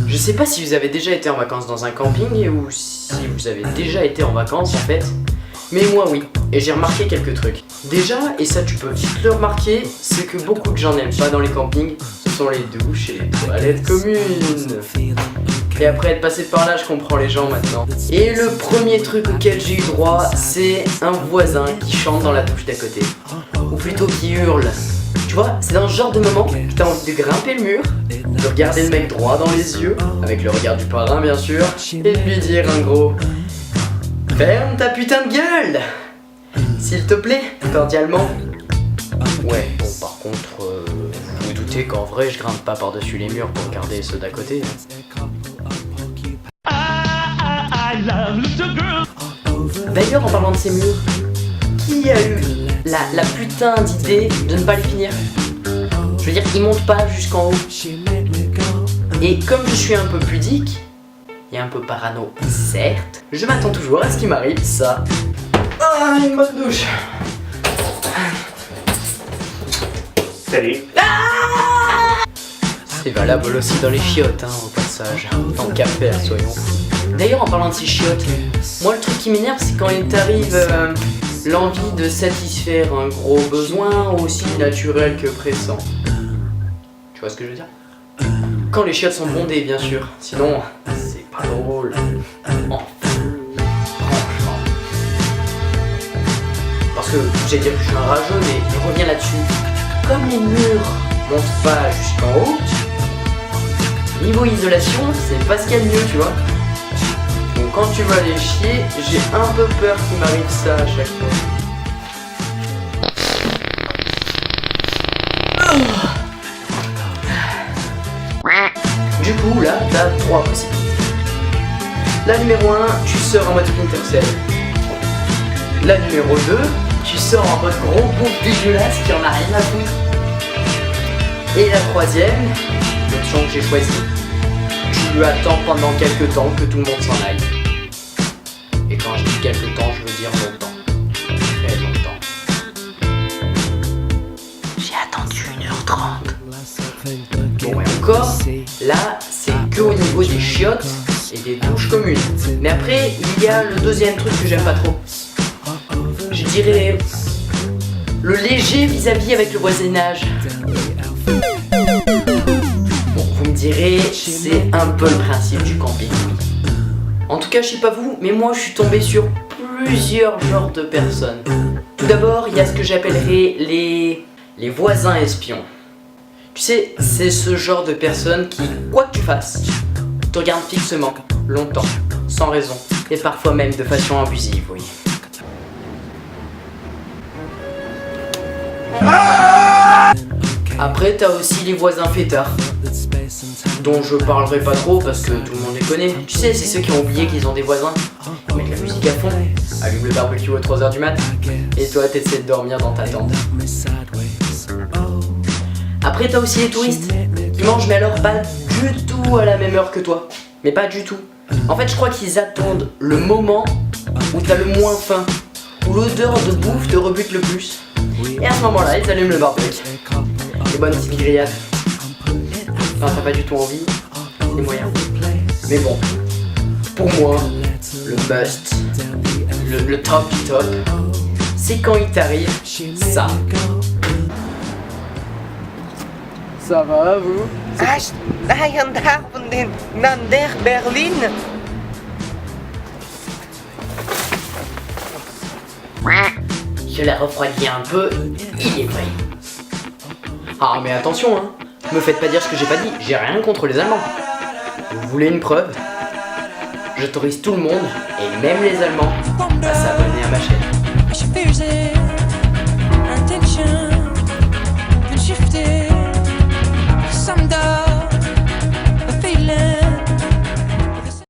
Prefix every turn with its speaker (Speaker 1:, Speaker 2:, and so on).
Speaker 1: Je sais pas si vous avez déjà été en vacances dans un camping ou si vous avez déjà été en vacances en fait. Mais moi oui, et j'ai remarqué quelques trucs. Déjà, et ça tu peux vite le remarquer, c'est que beaucoup de gens n'aiment pas dans les campings, ce sont les douches et les toilettes communes. Et après être passé par là, je comprends les gens maintenant. Et le premier truc auquel j'ai eu droit, c'est un voisin qui chante dans la douche d'à côté. Ou plutôt qui hurle. Tu vois, c'est dans ce genre de moment que t'as envie de grimper le mur, de regarder le mec droit dans les yeux, avec le regard du parrain bien sûr, et de lui dire un gros « Ferme ta putain de gueule !» S'il te plaît, cordialement. Ouais, bon par contre, vous vous doutez qu'en vrai je grimpe pas par-dessus les murs pour regarder ceux d'à côté. D'ailleurs, en parlant de ces murs, qui a eu la putain d'idée de ne pas les finir? Je veux dire, ils montent pas jusqu'en haut. Et comme je suis un peu pudique, et un peu parano, certes, je m'attends toujours à ce qui m'arrive ça. Ah, une bonne douche.
Speaker 2: Salut.
Speaker 1: C'est valable aussi dans les chiottes, hein, au passage. Tant qu'à faire, soyons fous. D'ailleurs, en parlant de ces chiottes, moi le truc qui m'énerve, c'est quand il t'arrive l'envie de satisfaire un gros besoin aussi naturel que pressant. Tu vois ce que je veux dire? Quand les chiottes sont bondées, bien sûr. Sinon, c'est pas drôle. Enfin, franchement. Parce que, j'allais dire que je suis un rageux, mais je reviens là-dessus. Comme les murs montent pas jusqu'en haut, niveau isolation, c'est pas ce qu'il y a de mieux, tu vois. Donc quand tu vas aller chier, j'ai un peu peur qu'il m'arrive ça à chaque fois. Du coup, là, t'as 3 possibilités. La numéro 1, tu sors en mode Splinter Cell. La numéro 2, tu sors en mode gros bouffe dégueulasse qui en a rien à foutre. Et la troisième, l'option que j'ai choisie, tu attends pendant quelques temps que tout le monde s'en aille. Et quand je dis quelques temps, je veux dire longtemps. Très longtemps. J'ai attendu 1h30. Bon, et encore, là, c'est que au niveau des chiottes et des douches communes. Mais après, il y a le deuxième truc que j'aime pas trop. Je dirais le léger vis-à-vis avec le voisinage. Bon, vous me direz, c'est un peu le principe du camping. En tout cas, je sais pas vous, mais moi je suis tombé sur plusieurs genres de personnes. Tout d'abord, il y a ce que j'appellerais les voisins espions. Tu sais, c'est ce genre de personnes qui, quoi que tu fasses, te regardent fixement, longtemps, sans raison, et parfois même de façon abusive, oui. Après, t'as aussi les voisins fêtards, dont je parlerai pas trop parce que tout le monde les connaît. Tu sais, c'est ceux qui ont oublié qu'ils ont des voisins. Ils mettent la musique à fond, allument le barbecue à 3h du mat, et toi t'essaies de dormir dans ta tente. Après, t'as aussi les touristes, qui mangent mais alors pas du tout à la même heure que toi. Mais pas du tout. En fait, je crois qu'ils attendent le moment où t'as le moins faim, où l'odeur de bouffe te rebute le plus. Et à ce moment-là, ils allument le barbecue. Les bonnes petites grillades. Enfin, t'as pas du tout envie, c'est moyen. Mais bon, pour moi, le must, le top du top, c'est quand il t'arrive ça. Ça va, vous?
Speaker 3: Berlin.
Speaker 1: Je l'ai refroidi un peu, il est prêt. Ah mais attention hein, me faites pas dire ce que j'ai pas dit, j'ai rien contre les Allemands. Vous voulez une preuve? J'autorise tout le monde, et même les Allemands, à s'abonner à ma chaîne.